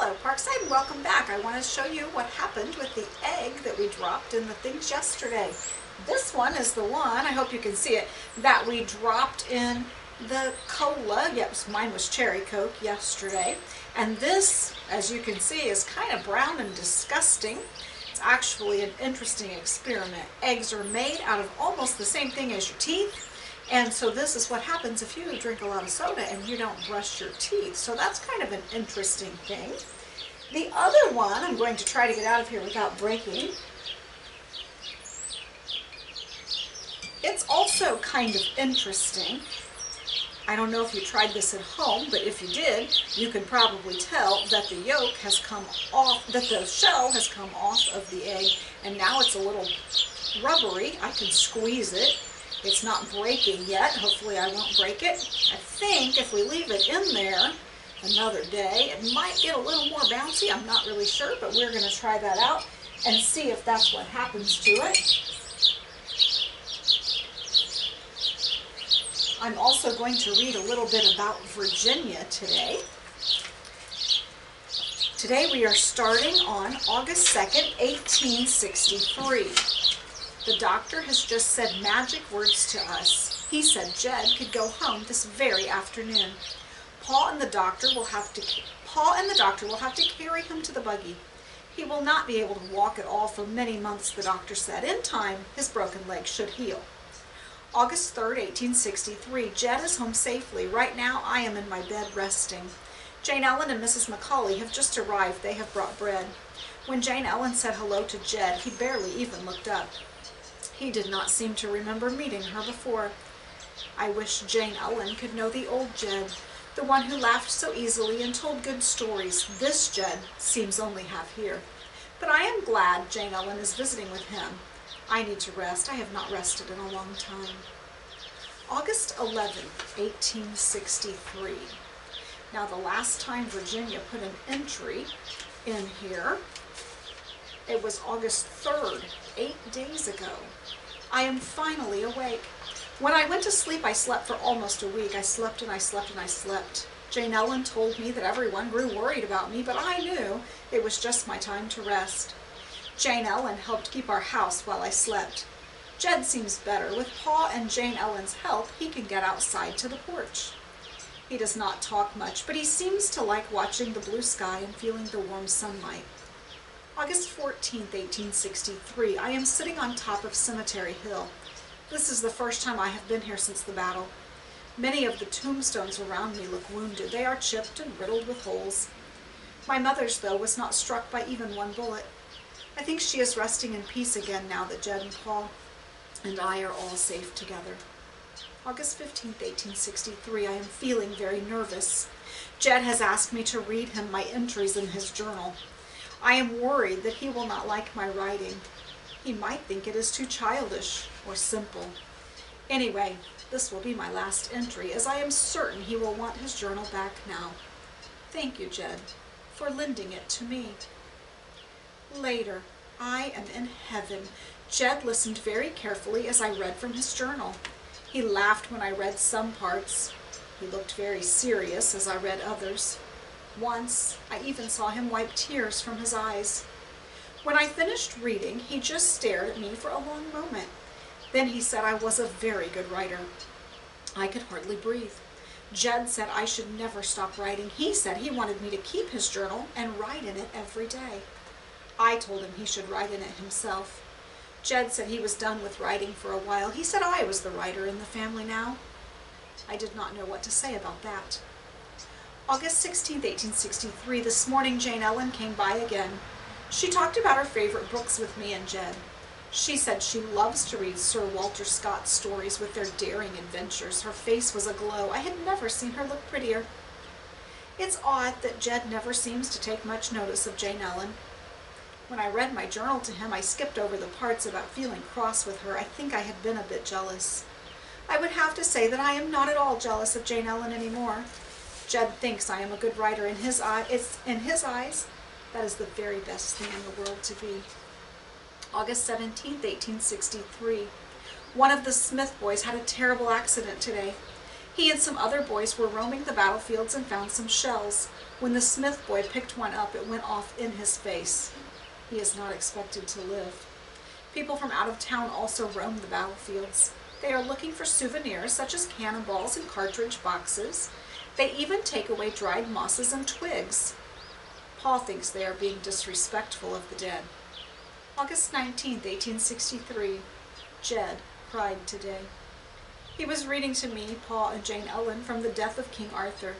Hello Parkside and welcome back. I want to show you what happened with the egg that we dropped in the things yesterday. This one is the one, I hope you can see it, that we dropped in the cola. Yes, mine was cherry Coke yesterday. And this, as you can see, is kind of brown and disgusting. It's actually an interesting experiment. Eggs are made out of almost the same thing as your teeth. And so this is what happens if you drink a lot of soda and you don't brush your teeth. So that's kind of an interesting thing. The other one, I'm going to try to get out of here without breaking. It's also kind of interesting. I don't know if you tried this at home, but if you did, you can probably tell that the yolk has come off, that the shell has come off of the egg, and now it's a little rubbery. I can squeeze it. It's not breaking yet. Hopefully I won't break it. I think if we leave it in there another day, it might get a little more bouncy. I'm not really sure, but we're going to try that out and see if that's what happens to it. I'm also going to read a little bit about Virginia today. Today we are starting on August 2nd, 1863. The doctor has just said magic words to us. He said Jed could go home this very afternoon. Paul and the doctor will have to carry him to the buggy. He will not be able to walk at all for many months, the doctor said. In time, his broken leg should heal. August 3rd, 1863. Jed is home safely. Right now, I am in my bed resting. Jane Ellen and Mrs. Macaulay have just arrived. They have brought bread. When Jane Ellen said hello to Jed, he barely even looked up. He did not seem to remember meeting her before. I wish Jane Ellen could know the old Jed, the one who laughed so easily and told good stories. This Jed seems only half here. But I am glad Jane Ellen is visiting with him. I need to rest. I have not rested in a long time. August 11th, 1863. Now the last time Virginia put an entry in here, it was August 3rd, 8 days ago. I am finally awake. When I went to sleep, I slept for almost a week. I slept and I slept and I slept. Jane Ellen told me that everyone grew worried about me, but I knew it was just my time to rest. Jane Ellen helped keep our house while I slept. Jed seems better. With Paul and Jane Ellen's help, he can get outside to the porch. He does not talk much, but he seems to like watching the blue sky and feeling the warm sunlight. August 14th, 1863. I am sitting on top of Cemetery Hill. This is the first time I have been here since the battle. Many of the tombstones around me look wounded. They are chipped and riddled with holes. My mother's, though, was not struck by even one bullet. I think she is resting in peace again now that Jed and Paul and I are all safe together. August 15th, 1863. I am feeling very nervous. Jed has asked me to read him my entries in his journal. I am worried that he will not like my writing. He might think it is too childish or simple. Anyway, this will be my last entry, as I am certain he will want his journal back now. Thank you, Jed, for lending it to me. Later, I am in heaven. Jed listened very carefully as I read from his journal. He laughed when I read some parts. He looked very serious as I read others. Once, I even saw him wipe tears from his eyes. When I finished reading, he just stared at me for a long moment. Then he said I was a very good writer. I could hardly breathe. Jed said I should never stop writing. He said he wanted me to keep his journal and write in it every day. I told him he should write in it himself. Jed said he was done with writing for a while. He said I was the writer in the family now. I did not know what to say about that. August 16th, 1863. This morning Jane Ellen came by again. She talked about her favorite books with me and Jed. She said she loves to read Sir Walter Scott's stories with their daring adventures. Her face was aglow. I had never seen her look prettier. It's odd that Jed never seems to take much notice of Jane Ellen. When I read my journal to him, I skipped over the parts about feeling cross with her. I think I had been a bit jealous. I would have to say that I am not at all jealous of Jane Ellen anymore. Jed thinks I am a good writer. In his eyes, that is the very best thing in the world to be. August 17th, 1863. One of the Smith boys had a terrible accident today. He and some other boys were roaming the battlefields and found some shells. When the Smith boy picked one up, it went off in his face. He is not expected to live. People from out of town also roam the battlefields. They are looking for souvenirs such as cannonballs and cartridge boxes. They even take away dried mosses and twigs. Paul thinks they are being disrespectful of the dead. August 19th, 1863. Jed cried today. He was reading to me, Paul, and Jane Ellen from The Death of King Arthur.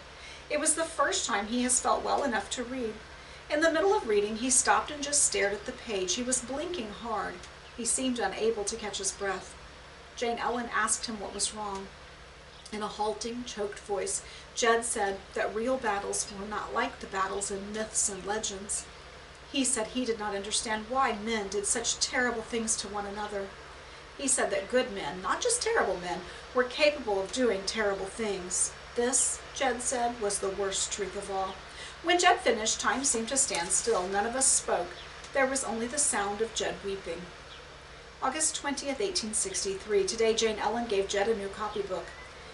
It was the first time he has felt well enough to read. In the middle of reading, he stopped and just stared at the page. He was blinking hard. He seemed unable to catch his breath. Jane Ellen asked him what was wrong. In a halting, choked voice, Jed said that real battles were not like the battles in myths and legends. He said he did not understand why men did such terrible things to one another. He said that good men, not just terrible men, were capable of doing terrible things. This, Jed said, was the worst truth of all. When Jed finished, time seemed to stand still. None of us spoke. There was only the sound of Jed weeping. August 20th, 1863. Today, Jane Ellen gave Jed a new copybook.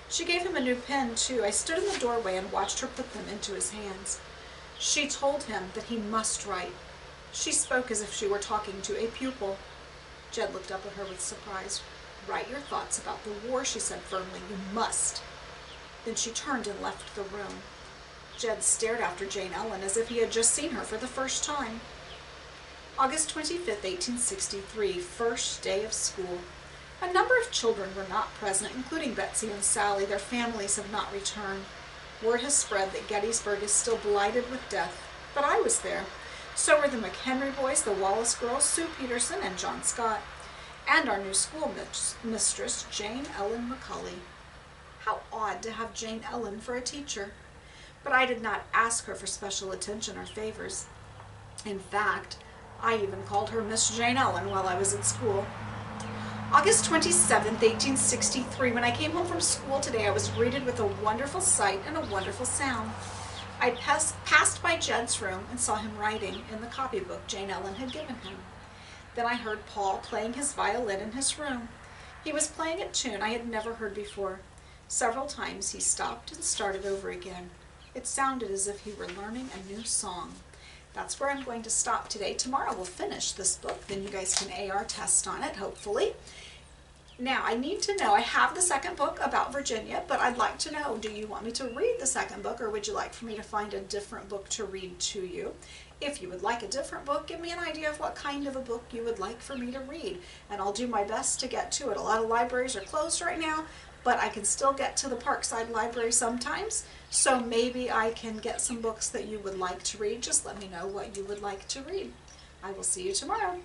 She gave him a new pen, too. I stood in the doorway and watched her put them into his hands. She told him that he must write. She spoke as if she were talking to a pupil. Jed looked up at her with surprise. "Write your thoughts about the war," she said firmly. "You must." Then she turned and left the room. Jed stared after Jane Ellen as if he had just seen her for the first time. August 25th, 1863, first day of school. A number of children were not present, including Betsy and Sally. Their families have not returned. Word has spread that Gettysburg is still blighted with death, but I was there. So were the McHenry boys, the Wallace girls, Sue Peterson, and John Scott, and our new school mistress, Jane Ellen McCulley. How odd to have Jane Ellen for a teacher. But I did not ask her for special attention or favors. In fact, I even called her Miss Jane Ellen while I was at school. August 27th, 1863. When I came home from school today, I was greeted with a wonderful sight and a wonderful sound. I passed by Jed's room and saw him writing in the copybook Jane Ellen had given him. Then I heard Paul playing his violin in his room. He was playing a tune I had never heard before. Several times he stopped and started over again. It sounded as if he were learning a new song. That's where I'm going to stop today. Tomorrow we'll finish this book, then you guys can AR test on it, hopefully. Now, I need to know, I have the second book about Virginia, but I'd like to know, do you want me to read the second book, or would you like for me to find a different book to read to you? If you would like a different book, give me an idea of what kind of a book you would like for me to read, and I'll do my best to get to it. A lot of libraries are closed right now, but I can still get to the Parkside Library sometimes, so maybe I can get some books that you would like to read. Just let me know what you would like to read. I will see you tomorrow.